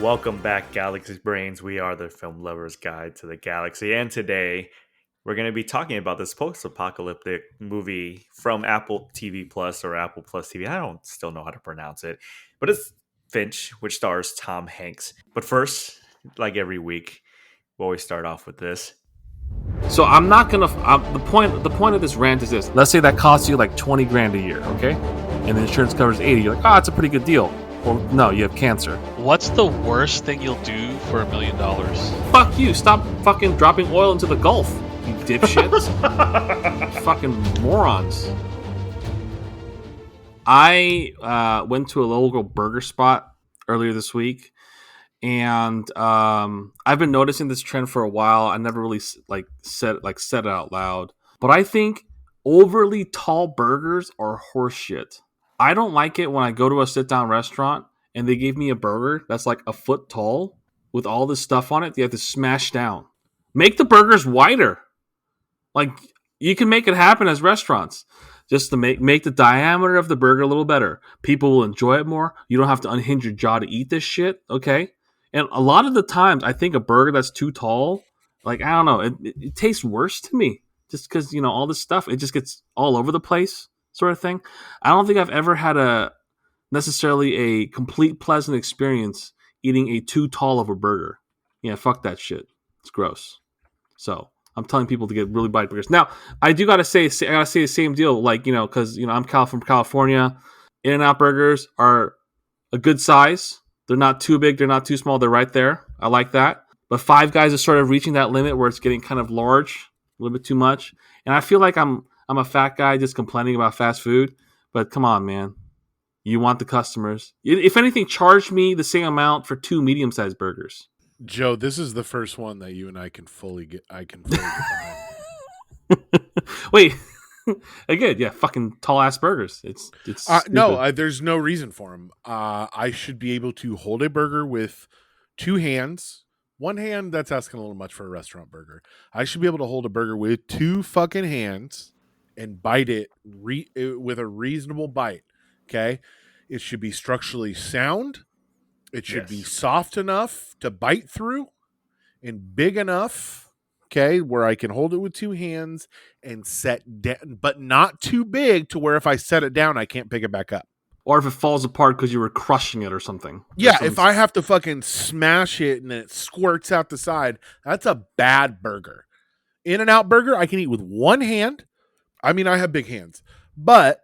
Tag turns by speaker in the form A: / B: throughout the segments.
A: Welcome back, Galaxy Brains. We are the Film Lovers Guide to the Galaxy, and today we're going to be talking about this post-apocalyptic movie from Apple TV Plus or Apple Plus TV. I don't still know how to pronounce it, but it's Finch, which stars Tom Hanks. But first, like every week, we always start off with this.
B: So I'm not gonna. The point of this rant is this. Let's say that costs you like 20 grand a year, okay? And the insurance covers 80. You're like, oh, it's a pretty good deal. Or no, you have cancer.
C: What's the worst thing you'll do for $1 million?
B: Fuck you! Stop fucking dropping oil into the Gulf, you dipshits. Fucking morons. I went to a local burger spot earlier this week, and I've been noticing this trend for a while. I never really said it out loud, but I think overly tall burgers are horseshit. I don't like it when I go to a sit-down restaurant and they give me a burger that's like a foot tall with all this stuff on it. They have to smash down. Make the burgers wider. Like, you can make it happen as restaurants. Just to make the diameter of the burger a little better. People will enjoy it more. You don't have to unhinge your jaw to eat this shit, okay? And a lot of the times, I think a burger that's too tall, like, I don't know, it tastes worse to me. Just because, all this stuff, it just gets all over the place. Sort of thing. I don't think I've ever had necessarily a complete pleasant experience eating a too tall of a burger. Yeah, fuck that shit. It's gross. So I'm telling people to get really bite burgers. Now, I gotta say the same deal. Like, because I'm from California. In-N-Out burgers are a good size. They're not too big. They're not too small. They're right there. I like that. But Five Guys is sort of reaching that limit where it's getting kind of large, a little bit too much. And I feel like I'm a fat guy just complaining about fast food, but come on, man. You want the customers. If anything, charge me the same amount for 2 medium-sized burgers.
D: Joe, this is the first one that you and I can fully get behind.
B: Wait. Again, yeah, fucking tall-ass burgers. It's
D: no, there's no reason for them. I should be able to hold a burger with 2 hands. One hand, that's asking a little much for a restaurant burger. I should be able to hold a burger with 2 fucking hands and bite it with a reasonable bite. Okay, it should be structurally sound. It should be soft enough to bite through, and big enough, okay, where I can hold it with 2 hands and set down, but not too big to where if I set it down, I can't pick it back up.
B: Or if it falls apart because you were crushing it or something.
D: Yeah, if I have to fucking smash it and then it squirts out the side, that's a bad burger. In-N-Out burger, I can eat with 1 hand. I mean, I have big hands, but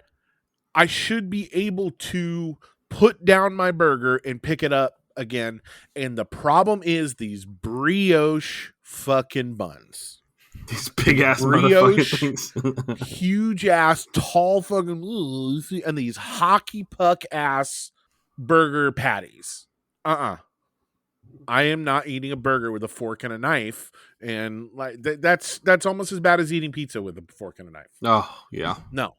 D: I should be able to put down my burger and pick it up again. And the problem is these brioche fucking buns.
B: These big ass motherfucking things.
D: Huge ass, tall fucking, and these hockey puck ass burger patties. I am not eating a burger with a fork and a knife, and like that's almost as bad as eating pizza with a fork and a knife.
B: Oh yeah,
D: no.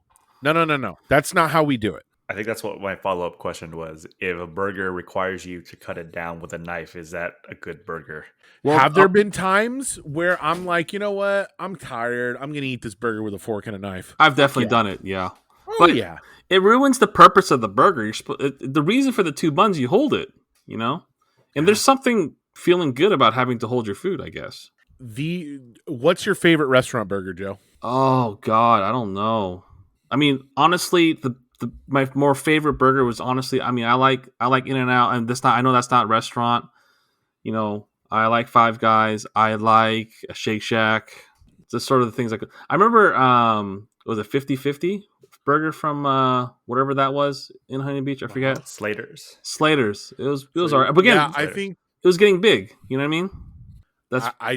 D: That's not how we do it.
A: I think that's what my follow-up question was. If a burger requires you to cut it down with a knife, is that a good burger?
D: Well, have there been times where I'm like, you know what? I'm tired. I'm going to eat this burger with a fork and a knife.
B: I've definitely done it, yeah.
D: But yeah.
B: It ruins the purpose of the burger. The reason for the 2 buns, you hold it, And there's something feeling good about having to hold your food, I guess.
D: What's your favorite restaurant burger, Joe?
B: Oh, God, I don't know. I mean, honestly, my more favorite burger was I like In-N-Out, and I know that's not restaurant. I like Five Guys. I like a Shake Shack. Just sort of the things I remember. Was it 50-50 burger from whatever that was in Honey Beach? I forget.
A: Slater's.
B: It was alright. But again,
D: yeah, I think
B: it was getting big. You know what I mean?
D: I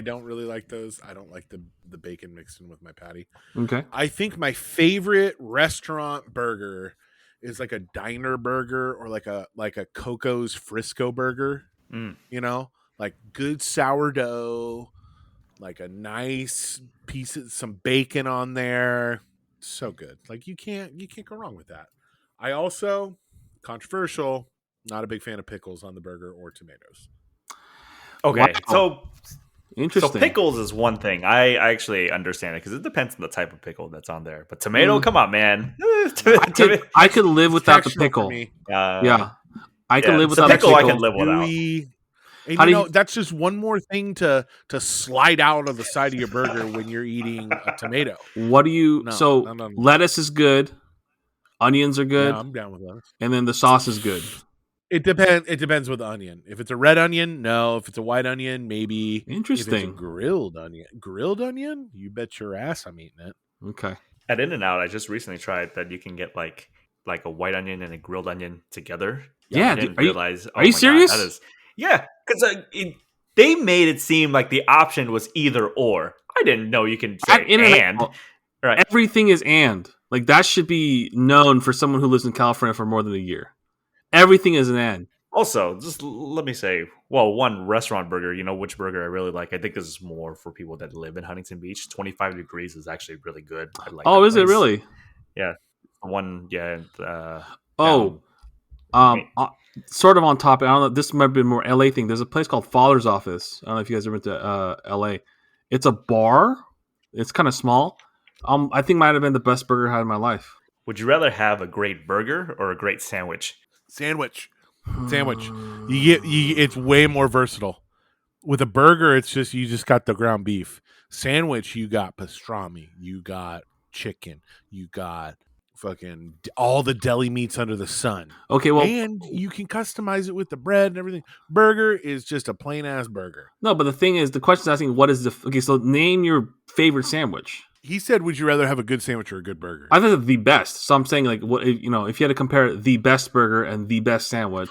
D: don't really like those. I don't like the bacon mixed in with my patty.
B: Okay.
D: I think my favorite restaurant burger is like a diner burger or like a Coco's Frisco burger. Like good sourdough, like a nice piece of some bacon on there. So good. Like you can't go wrong with that. I also, controversial, not a big fan of pickles on the burger or tomatoes.
A: Okay,
B: wow.
A: So
B: interesting.
A: So pickles is one thing. I actually understand it because it depends on the type of pickle that's on there. But tomato, come on, man.
B: I could live without the pickle.
A: Yeah.
B: I can live
A: the
B: without a
A: pickle I
B: pickle.
A: can live without.
D: Gooey. And
B: How do
D: you know,
B: you-
D: that's just one more thing to slide out of the side of your burger when you're eating a tomato.
B: What do you?
D: No,
B: So
D: no.
B: lettuce is good, onions are good,
D: Yeah, I'm down with lettuce.
B: and then the sauce is good.
D: It depends with the onion. If it's a red onion, no. If it's a white onion, maybe. If it's a
B: Interesting.
D: grilled onion, you bet your ass I'm eating it.
B: Okay.
A: At In-N-Out, I just recently tried that you can get like a white onion and a grilled onion together.
B: Yeah.
A: I
B: dude,
A: didn't realize.
B: are you
A: My
B: serious?
A: God, that is because they made it seem like the option was either or. I didn't know you can say
B: At In-N-Out,
A: and. Right.
B: everything is and. Like that should be known for someone who lives in California for more than a year. Everything is an and.
A: Also, just let me say, well, one restaurant burger, which burger I really like. I think this is more for people that live in Huntington Beach. 25 degrees is actually really good. I like
B: Oh,
A: that
B: is it
A: place.
B: really?
A: Yeah. One, yeah.
B: Oh, sort of on topic. I don't know. This might be a more LA thing. There's a place called Father's Office. I don't know if you guys ever been to LA. It's a bar. It's kind of small. I think might have been the best burger I had in my life.
A: Would you rather have a great burger or a great sandwich?
D: Sandwich. It's way more versatile. With a burger, it's just you just got the ground beef. Sandwich, you got pastrami, you got chicken, you got fucking all the deli meats under the sun.
B: Okay, well,
D: and you can customize it with the bread and everything. Burger is just a plain ass burger.
B: no, but the thing is, the question is asking what is the okay. So name your favorite sandwich.
D: He said, "Would you rather have a good sandwich or a good burger?"
B: I think it's the best. So I'm saying like what if you had to compare the best burger and the best sandwich,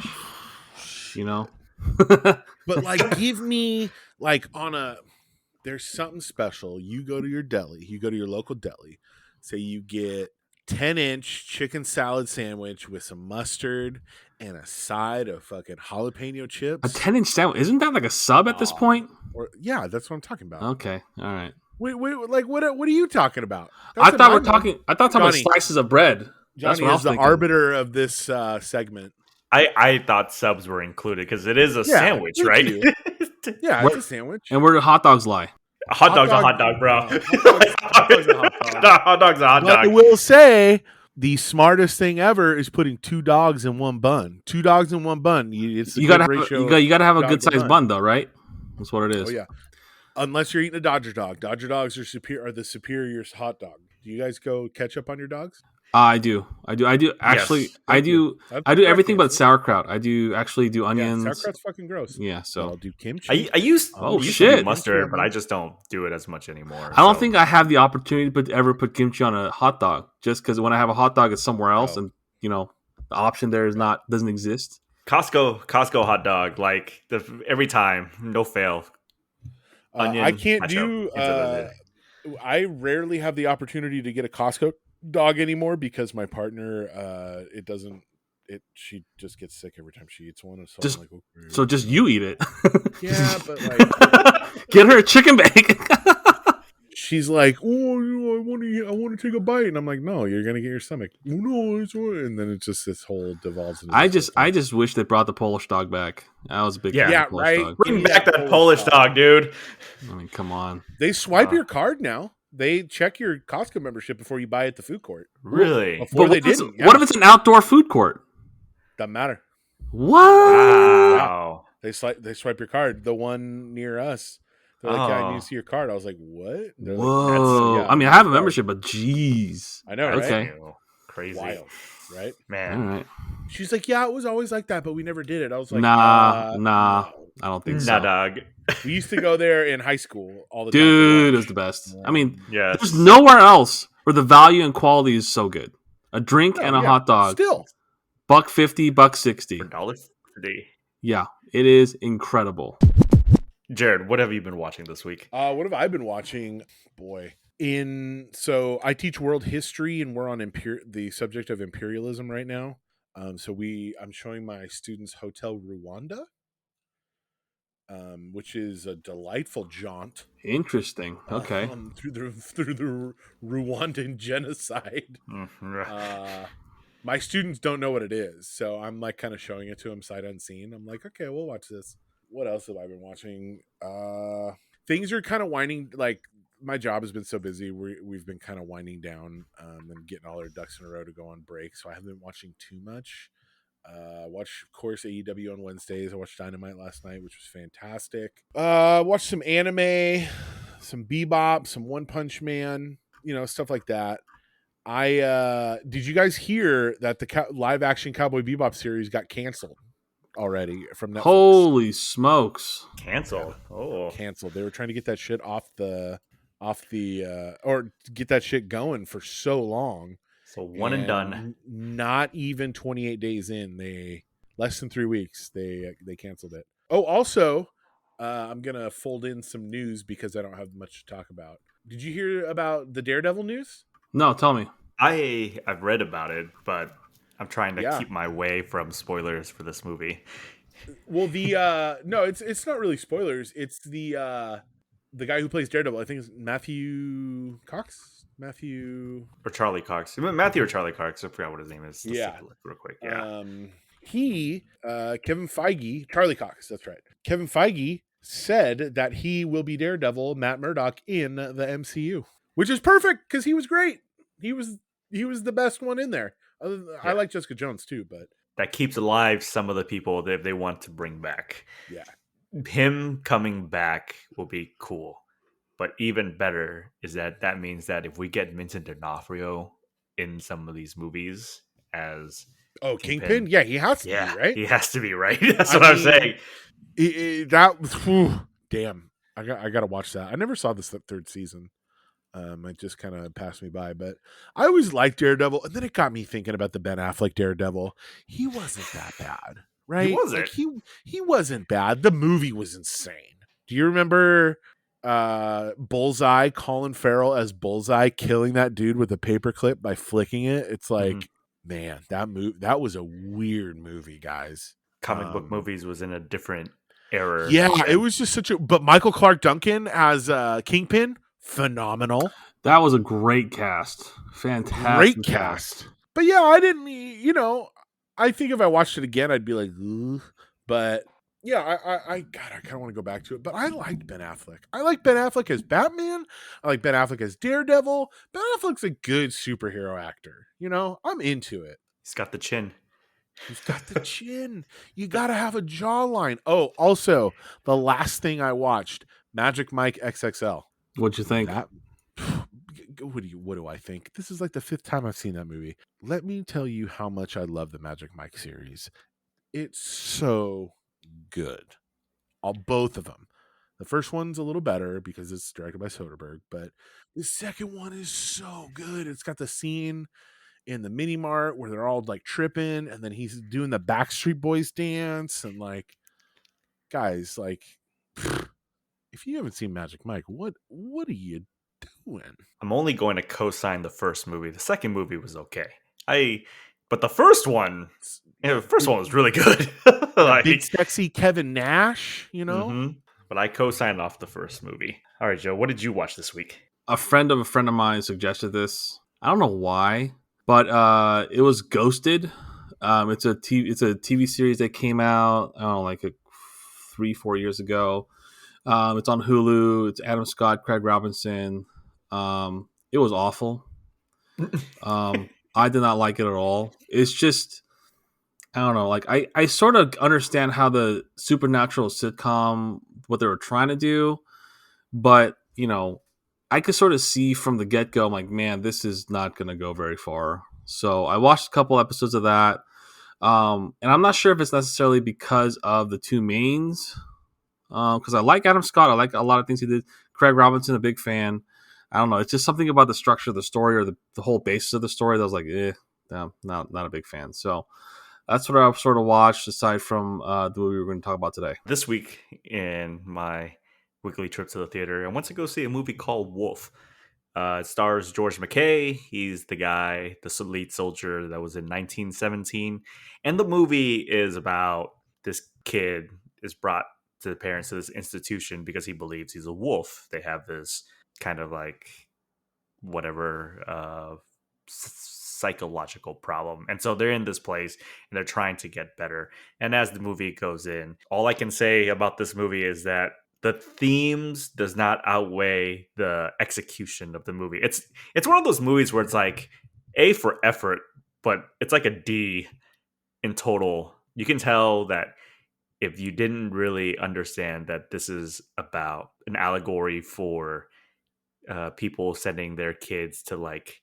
D: But like, give me like there's something special. You go to your deli. You go to your local deli. Say you get 10-inch chicken salad sandwich with some mustard and a side of fucking jalapeno chips.
B: A 10-inch sandwich isn't that like a sub at this point?
D: Yeah, that's what I'm talking about.
B: Okay, all right.
D: Wait, like what are you talking about?
B: I thought we're talking about
D: Johnny,
B: slices of bread. That's
D: Johnny
B: what I
D: is
B: was
D: the
B: thinking.
D: arbiter of this segment.
A: I thought subs were included because it is a sandwich,
D: me
A: right?
D: too. Yeah, it's a sandwich.
B: And where do hot dogs lie?
A: A hot dog's a hot dog, bro.
D: Hot dog's a hot dog.
A: Hot dog's a hot
D: But I
A: dog.
D: will say the smartest thing ever is putting 2 dogs in one bun. 2 dogs in one bun. It's a
B: You
D: good
B: gotta
D: ratio.
B: you gotta have a
D: dog
B: good
D: to
B: sized bun though, right? That's what it is.
D: Oh yeah. Unless you're eating a Dodger dog. Dodger dogs are the superior hot dog. Do you guys go ketchup on your dogs?
B: I do. Actually,
A: Yes.
B: I do.
D: That's
B: I do
D: correct
B: everything but
D: answer.
B: sauerkraut. I do actually do
D: Yeah,
B: onions.
D: sauerkraut's fucking gross.
B: Yeah,
D: I'll
B: so
D: do kimchi.
A: I used
B: Oh,
A: to
B: shit.
A: do mustard, but I just don't do it as much anymore.
B: I don't
A: so.
B: think I have the opportunity to ever put kimchi on a hot dog. Just because when I have a hot dog, it's somewhere else,
D: Oh.
B: and the option there doesn't exist.
A: Costco hot dog, like every time, no fail. Onion,
D: I can't
A: ketchup,
D: do.
A: into the-
D: I rarely have the opportunity to get a Costco dog anymore because my partner, she just gets sick every time she eats one. So
B: Just-
D: I'm like, okay.
B: So just you eat it.
D: Yeah, but like
B: Get her a chicken bake.
D: she's like, oh, I want to take a bite, and I'm like, no, you're gonna get your stomach. Oh, no, it's all right. And then it's just this whole devolves. Into
B: I
D: this
B: just
D: whole
B: I
D: thing.
B: just wish they brought the Polish dog back. I was a big fan
A: Yeah,
B: of the Polish
D: right.
B: dog.
A: Bring
D: Give me
A: back
D: that
A: that Polish dog, dude.
B: I mean, come on.
D: They swipe your card now. They check your Costco membership before you buy at the food court.
A: Really?
D: Before they
B: what if
D: didn't.
B: what if it's an outdoor food court?
D: Doesn't matter.
B: What?
A: Wow.
D: They swipe your card. The one near us, they're like, "Yeah, I need to see your card." I was like, "What?" They're like,
B: Whoa!
D: yeah,
B: I mean, I have a
D: card.
B: membership, but jeez.
D: I know, right?
B: Okay.
A: Crazy.
D: Wild, right?
B: All
A: Man.
B: right.
D: She's like, "Yeah, it was always like that, but we never did it." I was like,
B: Nah.
D: no."
B: I don't think
A: Nah,
B: so.
A: dog.
D: We used to go there in high school all the time.
B: Dude, it's the best. I mean,
A: Yes.
B: there's nowhere else where the value and quality is so good. A drink and a hot dog,
D: Still,
B: $1.50, $1.60.
A: For $1.50.
B: Yeah, it is incredible.
A: Jared, what have you been watching this week?
D: what have I been watching? Boy, so I teach world history, and we're on the subject of imperialism right now. I'm showing my students Hotel Rwanda, which is a delightful jaunt.
B: Interesting. Okay.
D: Through the Rwandan genocide. My students don't know what it is, so I'm like kind of showing it to them sight unseen. I'm like, okay, we'll watch this. What else have I been watching? Things are kind of winding. Like my job has been so busy, we've been kind of winding down and getting all our ducks in a row to go on break. So I haven't been watching too much. Watch, of course, AEW on Wednesdays. I watched Dynamite last night, which was fantastic. Watched some anime, some Bebop, some One Punch Man, stuff like that. Did you guys hear that the live action Cowboy Bebop series got canceled already from Netflix?
B: Holy smokes!
A: Canceled.
D: Yeah.
A: Oh,
D: Canceled. They were trying to get that shit off the or get that shit going for so long.
A: so one and done.
D: Not even 28 days in, less than 3 weeks, they canceled it. Oh, also, I'm gonna fold in some news because I don't have much to talk about. Did you hear about the Daredevil news?
B: No, tell me.
A: I've read about it, but I'm trying to
D: Yeah.
A: keep my way from spoilers for this movie.
D: Well, no, it's not really spoilers. It's the guy who plays Daredevil. I think it's Matthew Cox.
A: Or Charlie Cox. Matthew or Charlie Cox. I forgot what his name is. Let's
D: Yeah.
A: take a look real quick. Yeah.
D: Kevin Feige, Charlie Cox. That's right. Kevin Feige said that he will be Daredevil, Matt Murdock, in the MCU, which is perfect because he was great. He was the best one in there. I like Jessica Jones too, but
A: That keeps alive some of the people that they want to bring back.
D: yeah.
A: Him coming back will be cool. But even better is that means that if we get Vincent D'Onofrio in some of these movies as
D: Kingpin? Yeah, he has to be, right?
A: He has to be, right? That's what I'm saying.
D: Damn. I got to watch that. I never saw this third season. It just kind of passed me by, but I always liked Daredevil, and then it got me thinking about the Ben Affleck Daredevil. He wasn't that bad, right?
A: He wasn't.
D: Like he wasn't bad. The movie was insane. Do you remember Bullseye, Colin Farrell as Bullseye killing that dude with a paperclip by flicking it? It's like, man, that was a weird movie, guys.
A: Comic book movies was in a different era.
D: Yeah, it was just but Michael Clark Duncan as Kingpin, phenomenal.
B: That was a great cast. Fantastic.
D: Great cast. But yeah, I didn't, I think if I watched it again, I'd be like, ugh. But yeah, I kind of want to go back to it. But I liked Ben Affleck. I like Ben Affleck as Batman. I like Ben Affleck as Daredevil. Ben Affleck's a good superhero actor. I'm into it.
A: He's got the chin.
D: He's got the chin. You got to have a jawline. Oh, also, the last thing I watched, Magic Mike XXL.
B: What'd you think?
D: What do I think? This is like the 5th time I've seen that movie. Let me tell you how much I love the Magic Mike series. It's so good. Both of them. The first one's a little better because it's directed by Soderbergh, but the second one is so good. It's got the scene in the mini mart where they're all like tripping, and then he's doing the Backstreet Boys dance, and like, guys, like, if you haven't seen Magic Mike, what are you doing?
A: I'm only going to co-sign the first movie. The second movie was okay. But the first one, was really good.
D: Like, big sexy Kevin Nash,
A: But I co-signed off the first movie. All right, Joe, what did you watch this week?
B: A friend of mine suggested this. I don't know why, but it was Ghosted. It's a TV series that came out, I don't know, like 3-4 years ago. It's on Hulu. It's Adam Scott, Craig Robinson. It was awful. I did not like it at all. It's just, I don't know. Like I sort of understand how the supernatural sitcom, what they were trying to do, but I could sort of see from the get go, I'm like, man, this is not going to go very far. So I watched a couple episodes of that. And I'm not sure if it's necessarily because of the two mains. Because I like Adam Scott. I like a lot of things he did. Craig Robinson, a big fan. I don't know. It's just something about the structure of the story or the whole basis of the story that I was like, not a big fan. So that's what I've sort of watched aside from the movie we're going to talk about today.
A: This week in my weekly trip to the theater, I went to go see a movie called Wolf. It stars George McKay. He's the guy, the lead soldier that was in 1917. And the movie is about this kid is brought to the parents of this institution because he believes he's a wolf. They have this kind of like whatever psychological problem, and so they're in this place and they're trying to get better. And as the movie goes in, all I can say about this movie is that the themes does not outweigh the execution of the movie. It's one of those movies where it's like A for effort, but it's like a D in total, you can tell that if you didn't really understand that this is about an allegory for people sending their kids to like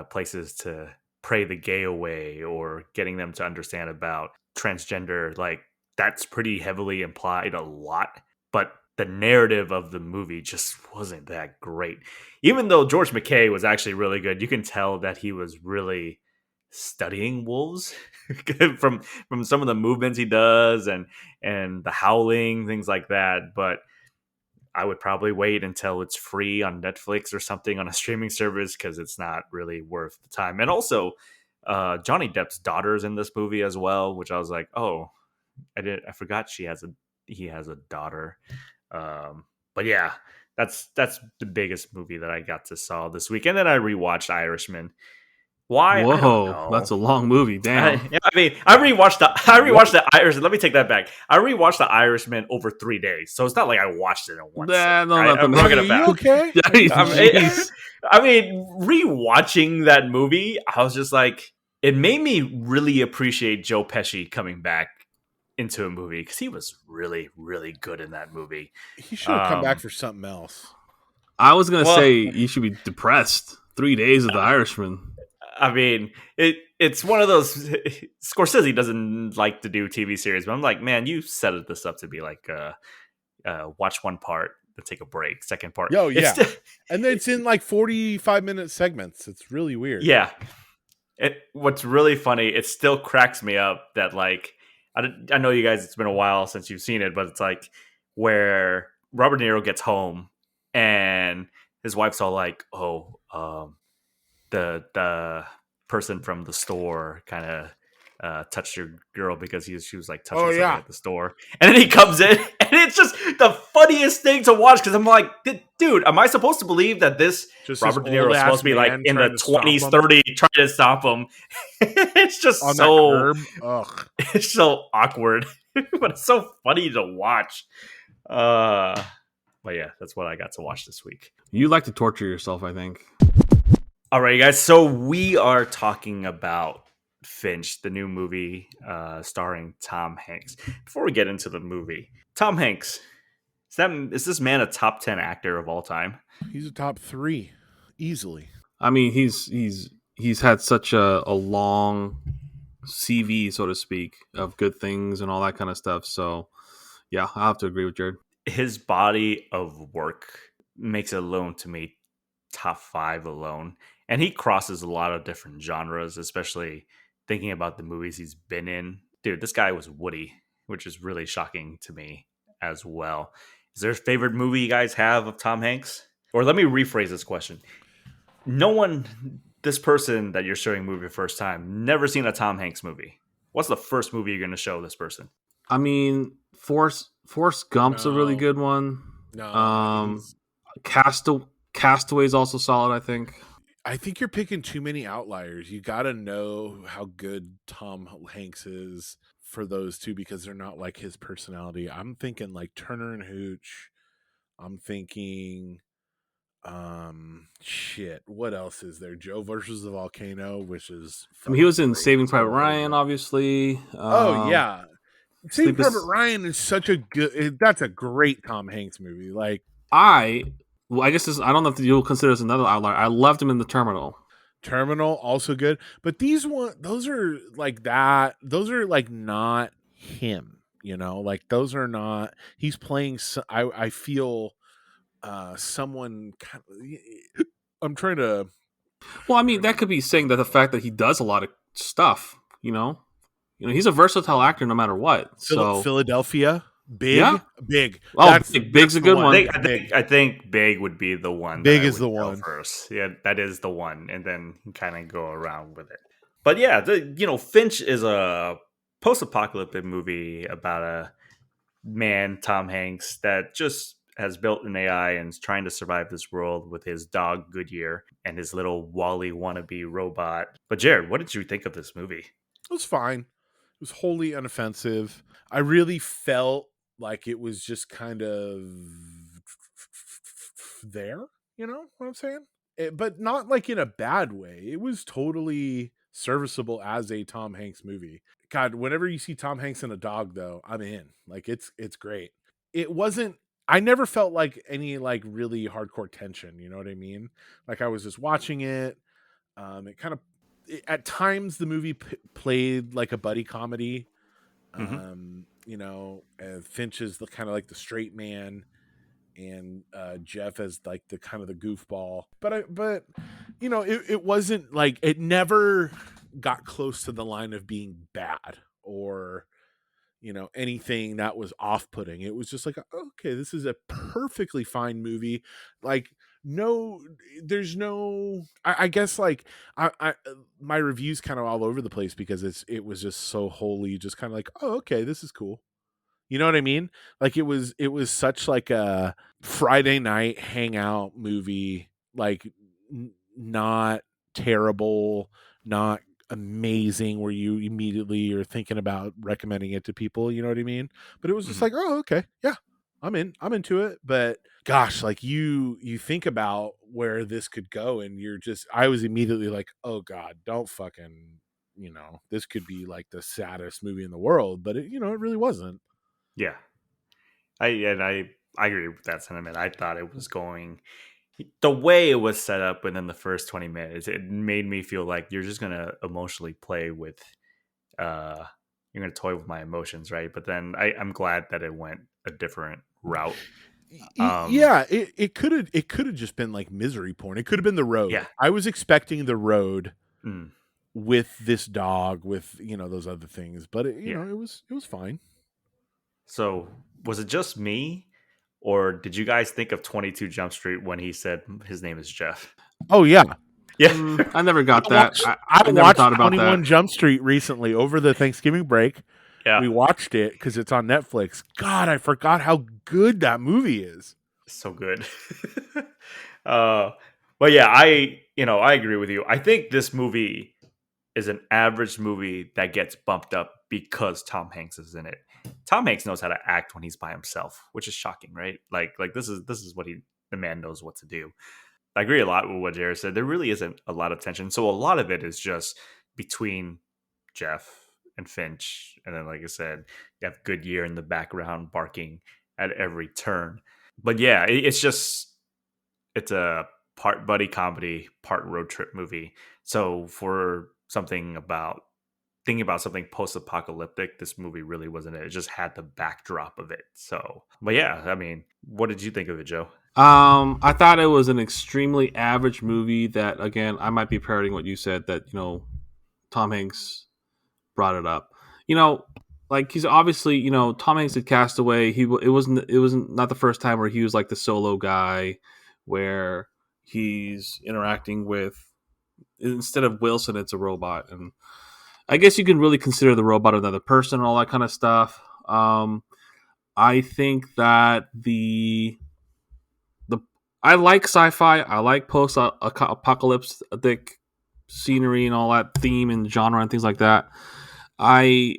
A: places to pray the gay away or getting them to understand about transgender, like that's pretty heavily implied a lot. But the narrative of the movie just wasn't that great. Even though George McKay was actually really good, you can tell that he was really studying wolves from some of the movements he does and the howling, things like that. But I would probably wait until it's free on Netflix or something on a streaming service because it's not really worth the time. And also, Johnny Depp's daughter's in this movie as well, which I was like, oh, I forgot he has a daughter. But yeah, that's the biggest movie that I got to saw this week. And then I rewatched Irishman. Why? I don't
B: Whoa,
A: know.
B: that's a long movie. Damn.
A: I rewatched the Irishman. Let me take that back. I rewatched the Irishman over 3 days, so it's not like I watched it in one sitting. I'm bringing it back.
D: Okay.
A: I mean, rewatching that movie, I was just like, it made me really appreciate Joe Pesci coming back into a movie because he was really, really good in that movie.
D: He should have come back for something else.
B: I was gonna say you should be depressed. 3 days of the Irishman.
A: I mean, it's one of those. Scorsese doesn't like to do TV series, but I'm like, man, you set this up to be like, watch one part, then take a break. Second part,
D: and then it's in like 45-minute segments. It's really weird.
A: Yeah. What's really funny, it still cracks me up that like, I know you guys, it's been a while since you've seen it, but it's like where Robert De Niro gets home and his wife's all like, the person from the store kind of touched your girl because she was like touching something at the store, and then he comes in and it's just the funniest thing to watch because I'm like, dude, am I supposed to believe that this just Robert De Niro is supposed to be like in the 20s 30s trying to stop him? It's just
D: on
A: so
D: that curb. Ugh.
A: It's so awkward but it's so funny to watch. But yeah, that's what I got to watch this week.
B: You like to torture yourself, I think.
A: All right, guys. So we are talking about Finch, the new movie starring Tom Hanks. Before we get into the movie, Tom Hanks, is this man a top 10 actor of all time?
D: He's a top 3, easily.
B: I mean, he's had such a long CV, so to speak, of good things and all that kind of stuff. So, yeah, I have to agree with Jared.
A: His body of work makes it alone to me top 5 alone. And he crosses a lot of different genres, especially thinking about the movies he's been in. Dude, this guy was Woody, which is really shocking to me as well. Is there a favorite movie you guys have of Tom Hanks? Or let me rephrase this question. This person that you're showing movie for the first time, never seen a Tom Hanks movie. What's the first movie you're going to show this person?
B: I mean, Forrest Gump's a really good one.
D: No.
B: Castaway's also solid, I think.
D: I think you're picking too many outliers. You got to know how good Tom Hanks is for those two because they're not like his personality. I'm thinking like Turner and Hooch. I'm thinking, what else is there? Joe versus the Volcano, which is.
B: I mean, he was in Saving Private Ryan, obviously.
D: Yeah. Saving Private Ryan is such a good. That's a great Tom Hanks movie. Like
B: I guess I don't know if you'll consider this another outlier. I loved him in The Terminal.
D: Terminal, also good. But those are like that. Those are like not him, like those are not, he's playing. I feel someone kind of, I'm trying to.
B: Well, I mean, that could be saying that the fact that he does a lot of stuff, he's a versatile actor no matter what. So
D: Philadelphia. Big.
B: Oh, Big's a good one.
A: I think Big would be the one.
D: Big is the one
A: first. Yeah, that is the one, and then kind of go around with it. But yeah, Finch is a post-apocalyptic movie about a man, Tom Hanks, that just has built an AI and is trying to survive this world with his dog Goodyear and his little Wally wannabe robot. But Jared, what did you think of this movie?
D: It was fine. It was wholly inoffensive. I really felt like it was just kind of there, you know what I'm saying? But not like in a bad way. It was totally serviceable as a Tom Hanks movie. God, whenever you see Tom Hanks and a dog, though, I'm in. Like it's great. It wasn't. I never felt like any like really hardcore tension. You know what I mean? Like I was just watching it. It kind of at times the movie played like a buddy comedy.
A: Mm-hmm.
D: You know, Finch is the kind of like the straight man, and Jeff as like the kind of the goofball. But you know, it wasn't like it never got close to the line of being bad or you know anything that was off-putting. It was just like, okay, this is a perfectly fine movie. Like no, there's no. I guess like I my reviews kind of all over the place because it was just so wholly just kind of like, oh, okay, this is cool. You know what I mean? Like it was such like a Friday night hangout movie, like not terrible, not amazing where you immediately are thinking about recommending it to people, you know what I mean? But it was just
A: Mm-hmm.
D: like, oh, okay. Yeah. I'm into it, but gosh, like you think about where this could go and I was immediately like, oh God, don't fucking, you know, this could be like the saddest movie in the world, but it really wasn't.
A: Yeah, I agree with that sentiment. I thought it was going the way it was set up within the first 20 minutes. It made me feel like you're just gonna emotionally play with, uh, you're gonna toy with my emotions, right? But then I'm glad that it went a different route.
D: Yeah, it could have just been like misery porn. It could have been The
A: Yeah.
D: Road. I was expecting The Road
A: Mm,
D: with this dog with those other things, but
A: yeah.
D: it was fine.
A: So was it just me, or did you guys think of 22 Jump Street when he said his name is Jeff?
D: Oh yeah,
A: Yeah.
B: I never got
D: I
B: that.
D: watched,
B: I
D: I
B: never
D: watched
B: thought about
D: 21
B: that.
D: Jump Street recently over the Thanksgiving break.
A: Yeah.
D: We watched it because it's on Netflix. God, I forgot how good that movie is.
A: So good. uh but yeah, I agree with you. I think this movie is an average movie that gets bumped up because Tom Hanks is in it. Tom Hanks knows how to act when he's by himself, which is shocking, right? Like this is what the man knows what to do. I agree a lot with what Jared said. There really isn't a lot of tension. So a lot of it is just between Jeff and Finch. And then, like I said, you have Goodyear in the background barking at every turn. But yeah, it's a part buddy comedy, part road trip movie. So for thinking about something post-apocalyptic, this movie really wasn't it. It just had the backdrop of it. So, but yeah, I mean, what did you think of it, Joe?
B: I thought it was an extremely average movie that, again, I might be parroting what you said, that, Tom Hanks brought it up. Like, he's obviously, Tom Hanks did Castaway. It wasn't not the first time where he was like the solo guy where he's interacting with, instead of Wilson, it's a robot. And I guess you can really consider the robot another person and all that kind of stuff. I think that I like sci-fi. I like post-apocalyptic scenery and all that theme and genre and things like that. I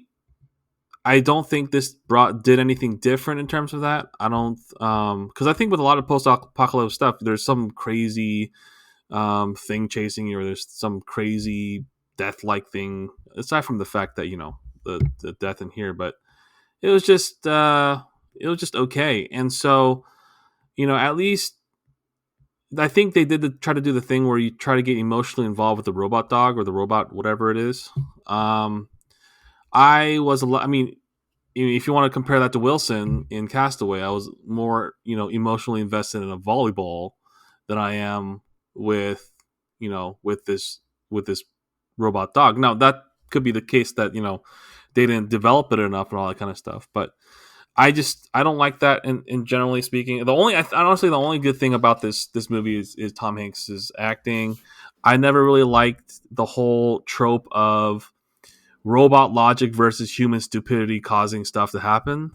B: don't think this did anything different in terms of that. I don't, because I think with a lot of post-apocalypse stuff, there's some crazy thing chasing you, or there's some crazy death-like thing. Aside from the fact that the death in here, but it was just okay. And so at least I think they did try to do the thing where you try to get emotionally involved with the robot dog or the robot whatever it is. I mean, if you want to compare that to Wilson in Castaway, I was more emotionally invested in a volleyball than I am with this robot dog. Now that could be the case that they didn't develop it enough and all that kind of stuff, but I don't like that. And generally speaking, honestly the only good thing about this movie is Tom Hanks's acting. I never really liked the whole trope of robot logic versus human stupidity causing stuff to happen.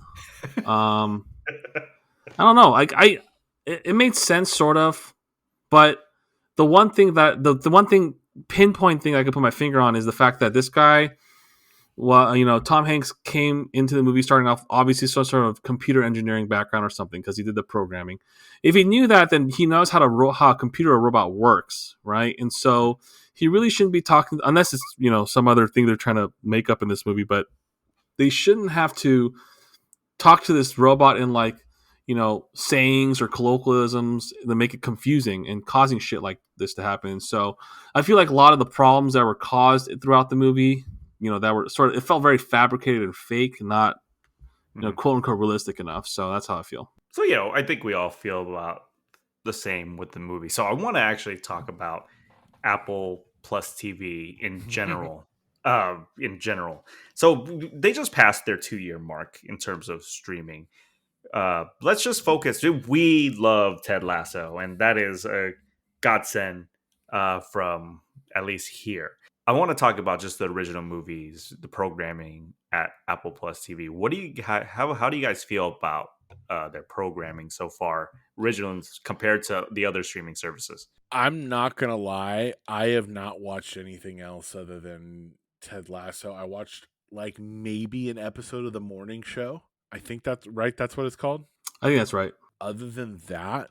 B: I don't know. It made sense sort of, but the one thing pinpoint thing I could put my finger on is the fact that this guy well, Tom Hanks came into the movie starting off obviously some sort of computer engineering background or something because he did the programming. If he knew that, then he knows how a computer or robot works, right? And so he really shouldn't be talking unless it's some other thing they're trying to make up in this movie. But they shouldn't have to talk to this robot in sayings or colloquialisms that make it confusing and causing shit like this to happen. So I feel like a lot of the problems that were caused throughout the movie, that were it felt very fabricated and fake, not quote unquote realistic enough. So that's how I feel.
A: So I think we all feel about the same with the movie. So I want to actually talk about Apple Plus TV in general. So they just passed their 2-year mark in terms of streaming. Let's just focus. We love Ted Lasso, and that is a godsend from at least here. I want to talk about just the original movies, the programming at Apple Plus TV. What do you how do you guys feel about their programming so far, originals compared to the other streaming services?
D: I'm not gonna lie, I have not watched anything else other than Ted Lasso. I watched like maybe an episode of the morning show. I think that's right. That's what it's called.
B: I think that's right.
D: Other than that,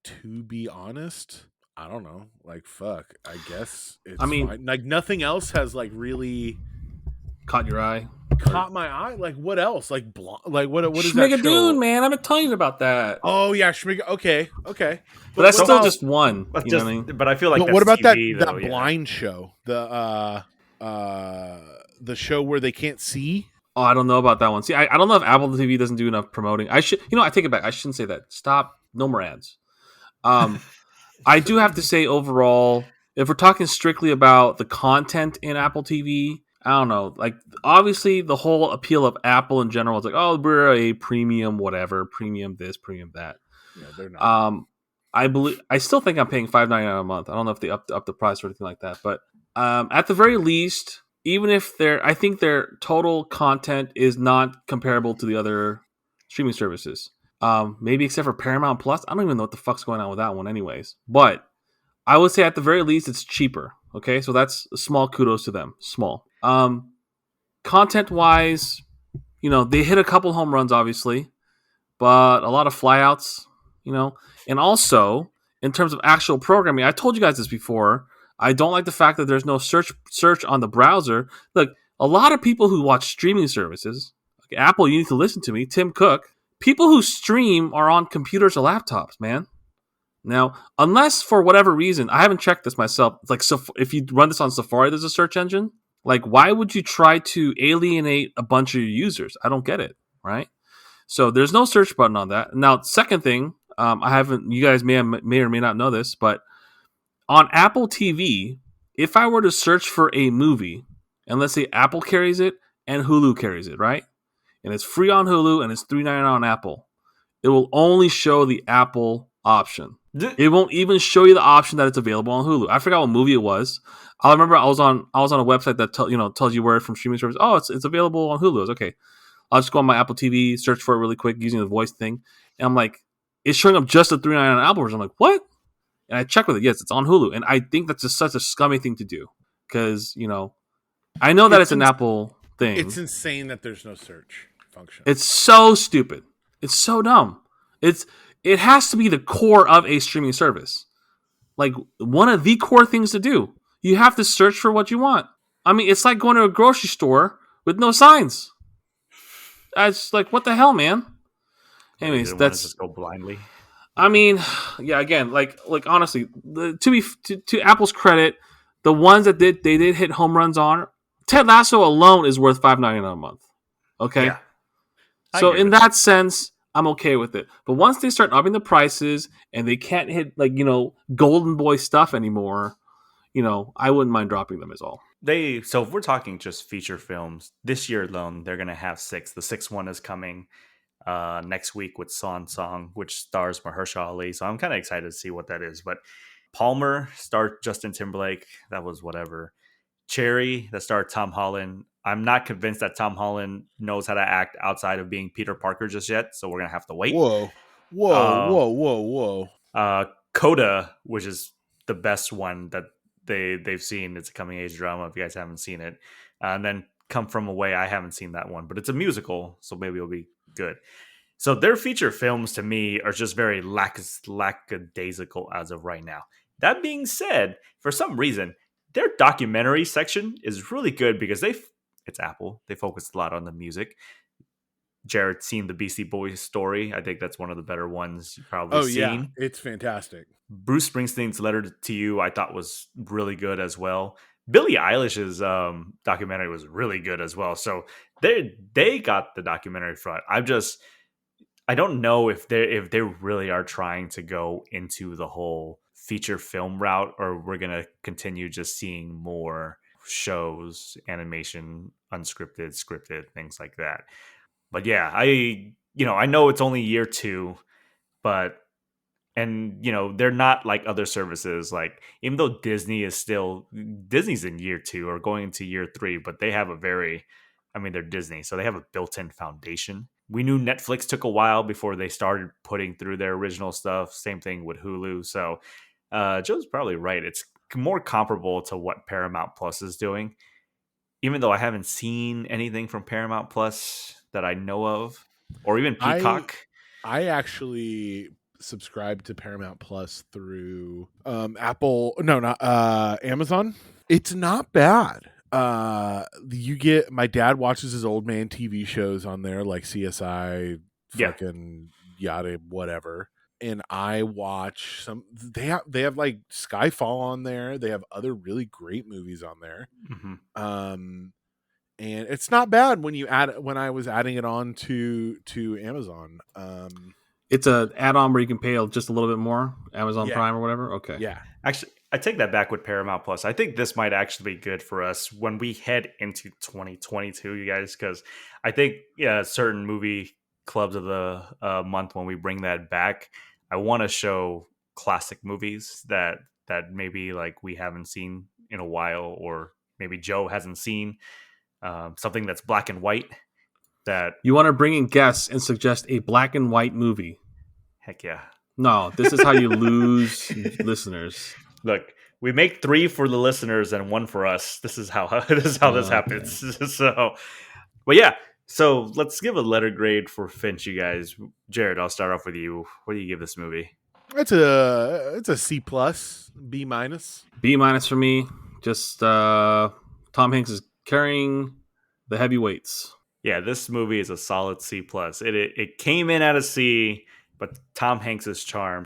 D: to be honest, I don't know. Like, fuck. I guess it's fine. Like, nothing else has like really
B: caught your eye.
D: Caught my eye. Like, what else? Like, what is that
B: show? Man, I've been telling you about that.
D: Oh yeah, Schmiga. Okay.
B: But that's still just one.
A: But,
B: you know what I mean?
A: But I feel like
D: what about
A: TV,
D: that blind show? The show where they can't see.
B: Oh, I don't know about that one. See, I don't know if Apple TV doesn't do enough promoting. I should, I take it back. I shouldn't say that. Stop. No more ads. I do have to say overall, if we're talking strictly about the content in Apple TV, I don't know. Like, obviously, the whole appeal of Apple in general is like, oh, we're a premium whatever, premium this, premium that.
D: Yeah, they're not.
B: I still think I'm paying $5.99 a month. I don't know if they up the price or anything like that, but at the very least, even if I think their total content is not comparable to the other streaming services. Maybe except for Paramount Plus. I don't even know what the fuck's going on with that one anyways. But I would say at the very least it's cheaper. Okay, so that's a small kudos to them. Small. Content wise, they hit a couple home runs obviously, but a lot of flyouts, and also in terms of actual programming, I told you guys this before. I don't like the fact that there's no search on the browser. Look, a lot of people who watch streaming services, like Apple, you need to listen to me, Tim Cook, people who stream are on computers or laptops, man. Now, unless for whatever reason, I haven't checked this myself. Like, so if you run this on Safari, there's a search engine. Like, why would you try to alienate a bunch of your users? I don't get it, right? So there's no search button on that. Now, second thing, I haven't. You guys may or may not know this, but on Apple TV, if I were to search for a movie, and let's say Apple carries it and Hulu carries it, right? And it's free on Hulu and it's $3.99 on Apple, it will only show the Apple option. It won't even show you the option that it's available on Hulu. I forgot what movie it was. I remember I was on a website that tells you where it's from streaming service. Oh, it's available on Hulu. It's okay. I'll just go on my Apple TV, search for it really quick using the voice thing, and I'm like, it's showing up just the $3.99 on Apple version. I'm like, what? And I check with it. Yes, it's on Hulu, and I think that's just such a scummy thing to do because I know that it's an Apple thing.
D: It's insane that there's no search function.
B: It's so stupid. It's so dumb. It has to be the core of a streaming service. Like, one of the core things to do. You have to search for what you want. I mean, it's like going to a grocery store with no signs. It's like, what the hell, man? Anyways, that's
A: just go blindly.
B: I mean, yeah. Again, like honestly, to Apple's credit, the ones that they did hit home runs on, Ted Lasso alone is worth $5.99 a month. Okay,
A: yeah.
B: So in that sense, I'm okay with it. But once they start upping the prices and they can't hit golden boy stuff anymore, I wouldn't mind dropping them as all.
A: So if we're talking just feature films, this year alone, they're going to have 6. The 6th one is coming next week with Song, which stars Mahershala Ali. So I'm kind of excited to see what that is. But Palmer starred Justin Timberlake. That was whatever. Cherry, that starred Tom Holland. I'm not convinced that Tom Holland knows how to act outside of being Peter Parker just yet. So we're going to have to wait.
D: Whoa.
A: Coda, which is the best one that they've seen. It's a coming age drama if you guys haven't seen it. And then Come From Away. I haven't seen that one, but it's a musical, so maybe it'll be good. So their feature films to me are just very lackadaisical as of right now. That being said, for some reason, their documentary section is really good because it's Apple. They focus a lot on the music. Jared's seen the Beastie Boys story. I think that's one of the better ones you've probably
D: yeah,
A: seen.
D: it's fantastic.
A: Bruce Springsteen's Letter to You, I thought was really good as well. Billie Eilish's documentary was really good as well. So they got the documentary front. I don't know if they really are trying to go into the whole feature film route, or we're gonna continue just seeing more shows, animation, unscripted, scripted, things like that. But yeah, I know it's only year 2, but they're not like other services. Like, even though Disney's in year 2 or going into year 3, but they have they're Disney, so they have a built-in foundation. We knew Netflix took a while before they started putting through their original stuff. Same thing with Hulu. So Joe's probably right. It's more comparable to what Paramount Plus is doing, even though I haven't seen anything from Paramount Plus that I know of, or even Peacock.
D: I actually subscribe to Paramount Plus through Apple. No, not Amazon. It's not bad. You get, my dad watches his old man TV shows on there, like CSI, fucking yada, whatever. And I watch some. They have like Skyfall on there. They have other really great movies on there.
A: Mm-hmm.
D: And it's not bad when I was adding it on to Amazon.
B: It's an add-on where you can pay just a little bit more, Amazon
D: Yeah.
B: Prime or whatever. Okay.
D: Yeah.
A: Actually, I take that back with Paramount Plus. I think this might actually be good for us when we head into 2022, you guys, because I think certain movie clubs of the month, when we bring that back, I want to show classic movies that maybe like we haven't seen in a while, or maybe Joe hasn't seen. Something that's black and white. That
B: You want to bring in guests and suggest a black and white movie?
A: Heck yeah.
B: No, this is how you lose listeners.
A: Look, we make 3 for the listeners and 1 for us. This is how this happens. So, but yeah. So let's give a letter grade for Finch, you guys. Jared, I'll start off with you. What do you give this movie?
D: It's a C+, B-.
B: B- for me. Just Tom Hanks is carrying the heavyweights.
A: Yeah, this movie is a solid C+. It came in at a C, but Tom Hanks's charm,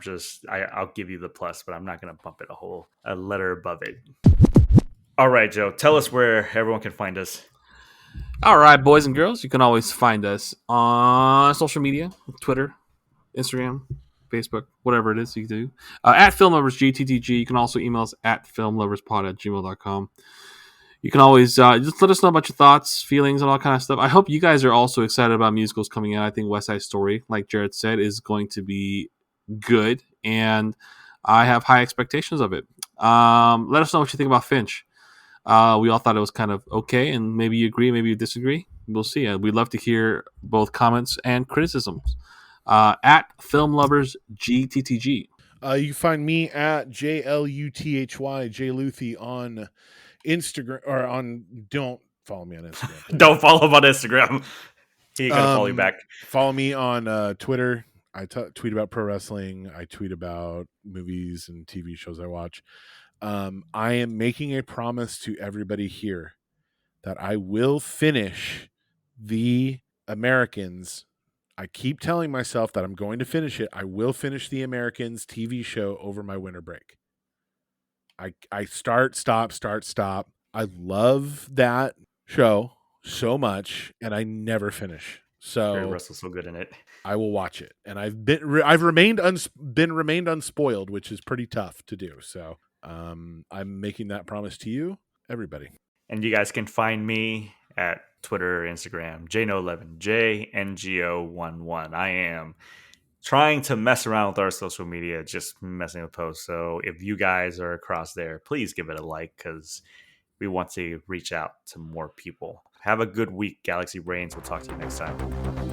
A: I'll give you the plus, but I'm not going to bump it a letter above it. All right, Joe, tell us where everyone can find us.
B: All right, boys and girls, you can always find us on social media, Twitter, Instagram, Facebook, whatever it is you do. At FilmLoversGTTG. You can also email us at filmloverspod@gmail.com. You can always just let us know about your thoughts, feelings, and all kind of stuff. I hope you guys are also excited about musicals coming out. I think West Side Story, like Jared said, is going to be good, and I have high expectations of it. Let us know what you think about Finch. We all thought it was kind of okay, and maybe you agree, maybe you disagree. We'll see. We'd love to hear both comments and criticisms. At FilmLoversGTTG.
D: You can find me at JLUTHY, JLuthi on Instagram, or don't follow me on Instagram.
A: Don't follow him on Instagram. He ain't gonna follow you back.
D: Follow me on Twitter. I tweet about pro wrestling. I tweet about movies and TV shows I watch. I am making a promise to everybody here that I will finish The Americans. I keep telling myself that I'm going to finish it. I will finish The Americans TV show over my winter break. I start, stop. I love that show so much, and I never finish. So
A: Russell's so good in it.
D: I will watch it, and I've remained unspoiled, which is pretty tough to do. So I'm making that promise to you, everybody.
A: And you guys can find me at Twitter, Instagram, JNO11, JNGO11. I am trying to mess around with our social media, just messing with posts. So if you guys are across there, please give it a like, because we want to reach out to more people. Have a good week, Galaxy Brains. We'll talk to you next time.